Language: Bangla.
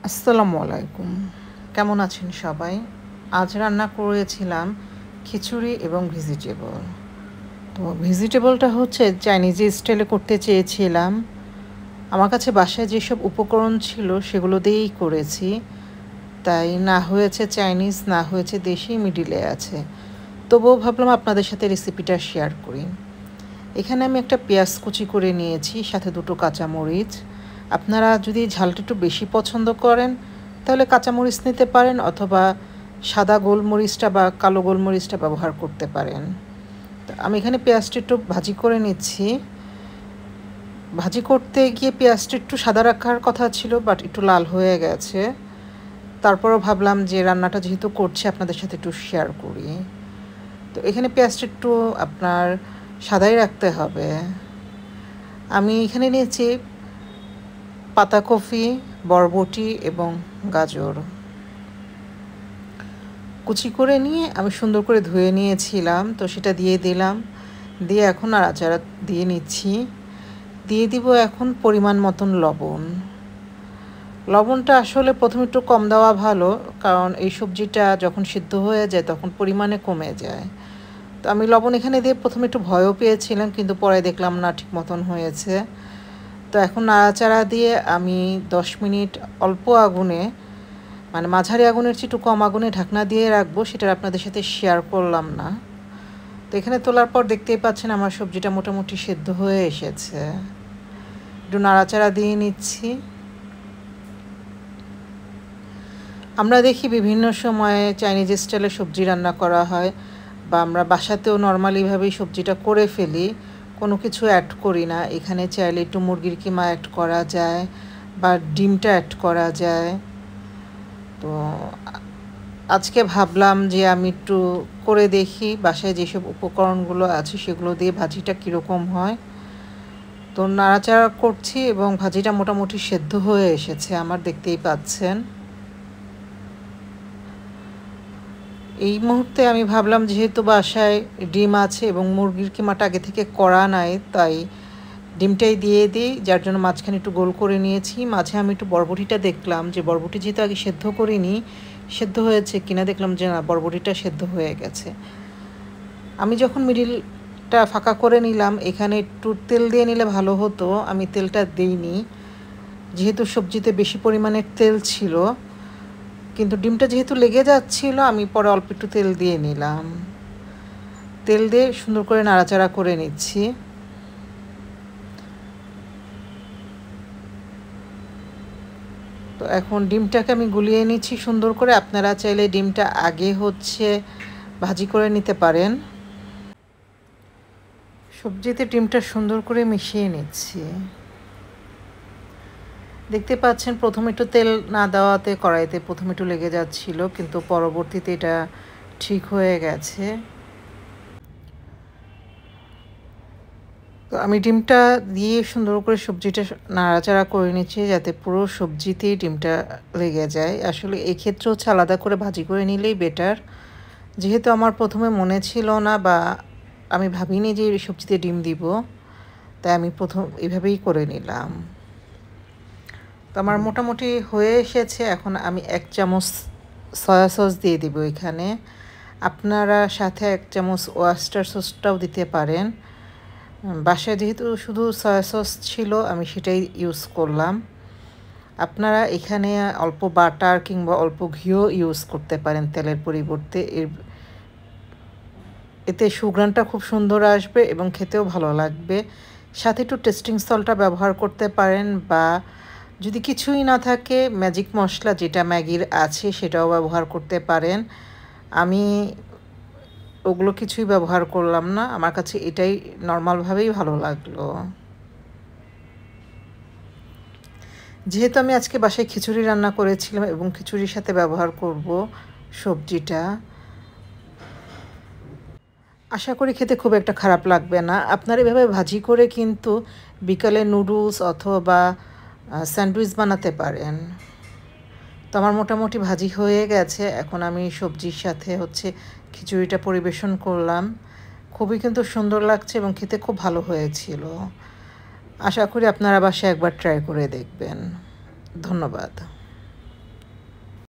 আসসালামু আলাইকুম। কেমন আছেন সবাই? আজ রান্না করেছিলাম খিচুড়ি এবং ভেজিটেবল। তো ভেজিটেবলটা হচ্ছে চাইনিজ স্টাইলে করতে চেয়েছিলাম। আমার কাছে বাসায় যেসব উপকরণ ছিল সেগুলো দিয়েই করেছি। তাই না হয়েছে চাইনিজ, না হয়েছে দেশি, মিডিলে আছে। তবুও ভাবলাম আপনাদের সাথে রেসিপিটা শেয়ার করি। এখানে আমি একটা পেঁয়াজ কুচি করে নিয়েছি, সাথে 2টো কাঁচামরিচ। আপনারা যদি ঝালটা একটু বেশি পছন্দ করেন তাহলে কাঁচামরিচ নিতে পারেন, অথবা সাদা গোলমরিচটা বা কালো গোলমরিচটা ব্যবহার করতে পারেন। তো আমি এখানে পেঁয়াজটা একটু ভাজি করে নিচ্ছি। ভাজি করতে গিয়ে পেঁয়াজটা একটু সাদা রাখার কথা ছিল, বাট একটু লাল হয়ে গেছে। তারপরও ভাবলাম যে রান্নাটা যেহেতু করছি আপনাদের সাথে একটু শেয়ার করি। তো এখানে পেঁয়াজটা একটু আপনার সাদাই রাখতে হবে। আমি এখানে নিয়েছি পাতাকপি, বরবটি এবং গাজর কুচি করে নিয়ে আমি সুন্দর করে ধুয়ে নিয়েছিলাম। তো সেটা দিয়ে দিলাম, দিয়ে এখন নাড়াচাড়া দিয়ে নিচ্ছি। দিয়ে দিব এখন পরিমাণ মতন লবণ। লবণটা আসলে প্রথমে একটু কম দেওয়া ভালো, কারণ এই সবজিটা যখন সিদ্ধ হয়ে যায় তখন পরিমাণে কমে যায়। তো আমি লবণ এখানে দিয়ে প্রথমে একটু ভয়ও পেয়েছিলাম, কিন্তু পরে দেখলাম না ঠিক মতন হয়েছে। তো এখন নাড়াচাড়া দিয়ে আমি 10 মিনিট অল্প আগুনে, মানে মাঝারি আগুনের চেয়ে একটু কম আগুনে ঢাকনা দিয়ে রাখবো। সেটা আপনাদের সাথে শেয়ার করলাম না। তো এখানে তোলার পর দেখতেই পাচ্ছেন আমার সবজিটা মোটামুটি সেদ্ধ হয়ে এসেছে। একটু নাড়াচাড়া দিয়ে নিচ্ছি। আমরা দেখি বিভিন্ন সময়ে চাইনিজ স্টাইলে সবজি রান্না করা হয়, বা আমরা বাসাতেও নর্মালিভাবেই সবজিটা করে ফেলি, কোনো কিছু অ্যাড করি না। এখানে চাইলে একটু মুরগির কিমা অ্যাড করা যায় বা ডিমটা অ্যাড করা যায়। তো আজকে ভাবলাম যে আমি একটু করে দেখি বাসায় যেসব উপকরণগুলো আছে সেগুলো দিয়ে ভাজিটা কীরকম হয়। তো নাড়াচাড়া করছি এবং ভাজিটা মোটামুটি সেদ্ধ হয়ে এসেছে আমার, দেখতেই পাচ্ছেন। এই মুহূর্তে আমি ভাবলাম যেহেতু বাসায় ডিম আছে এবং মুরগির কিমাটা আগে থেকে করা নাই, তাই ডিমটাই দিয়ে দিই, যার জন্য মাঝখানে একটু গোল করে নিয়েছি। মাঝে আমি একটু বরবটিটা দেখলাম যে বরবটি যেহেতু আগে সেদ্ধ করিনি, সেদ্ধ হয়েছে কিনা দেখলাম যে না, বরবটিটা সেদ্ধ হয়ে গেছে। আমি যখন মিডিলটা ফাঁকা করে নিলাম, এখানে একটু তেল দিয়ে নিলে ভালো হতো, আমি তেলটা দিইনি যেহেতু সবজিতে বেশি পরিমাণের তেল ছিল। কিন্তু ডিমটা যেহেতু লেগে যাচ্ছিল, আমি পরে অল্প একটু তেল দিয়ে নিলাম। তেল দিয়ে সুন্দর করে নাড়াচাড়া করে নিচ্ছি। তো এখন ডিমটাকে আমি গুলিয়ে নিচ্ছি সুন্দর করে। আপনারা চাইলে ডিমটা আগে ভাজি করে নিতে পারেন। সবজিতে ডিমটা সুন্দর করে মিশিয়ে নিচ্ছি। দেখতে পাচ্ছেন প্রথমে একটু তেল না দেওয়াতে কড়াইতে প্রথমে একটু লেগে যাচ্ছিল, কিন্তু পরবর্তীতে এটা ঠিক হয়ে গেছে। তো আমি ডিমটা দিয়ে সুন্দর করে সবজিটা নাড়াচাড়া করে নিচ্ছি, যাতে পুরো সবজিতেই ডিমটা লেগে যায়। আসলে এই ক্ষেত্রে হচ্ছে আলাদা করে ভাজি করে নিলেই বেটার। যেহেতু আমার প্রথমে মনে ছিল না, বা আমি ভাবিনি যে এই সবজিতে ডিম দিব, তাই আমি এভাবেই করে নিলাম। তো আমার মোটামুটি হয়ে এসেছে। এখন আমি 1 চামচ সয়া সস দিয়ে দিব এখানে। আপনারা সাথে 1 চামচ ওয়েস্টার সসটাও দিতে পারেন। বাসায় যেহেতু শুধু সয়া সস ছিল, আমি সেটাই ইউজ করলাম। আপনারা এখানে অল্প বাটার কিংবা অল্প ঘিও ইউজ করতে পারেন তেলের পরিবর্তে। এতে সুঘ্রাণটা খুব সুন্দর আসবে এবং খেতেও ভালো লাগবে। সাথে একটু টেস্টিং সল্টটা ব্যবহার করতে পারেন, বা যদি কিছুই না থাকে ম্যাজিক মশলা যেটা ম্যাগির আছে সেটাও ব্যবহার করতে পারেন। আমি ওগুলো কিছুই ব্যবহার করলাম না, আমার কাছে এটাই নর্মালভাবেই ভালো লাগলো। যেহেতু আমি আজকে বাসায় খিচুড়ি রান্না করেছিলাম এবং খিচুড়ির সাথে ব্যবহার করব সবজিটা, আশা করি খেতে খুব একটা খারাপ লাগবে না। আপনারা এভাবে ভাজি করে কিন্তু বিকালে নুডলস অথবা স্যান্ডউইচ বানাতে পারেন। তো আমার মোটামুটি ভাজি হয়ে গেছে। এখন আমি সবজির সাথে খিচুড়িটা পরিবেশন করলাম। খুবই কিন্তু সুন্দর লাগছে এবং খেতে খুব ভালো হয়েছিল। আশা করি আপনারা বাসায় একবার ট্রাই করে দেখবেন। ধন্যবাদ।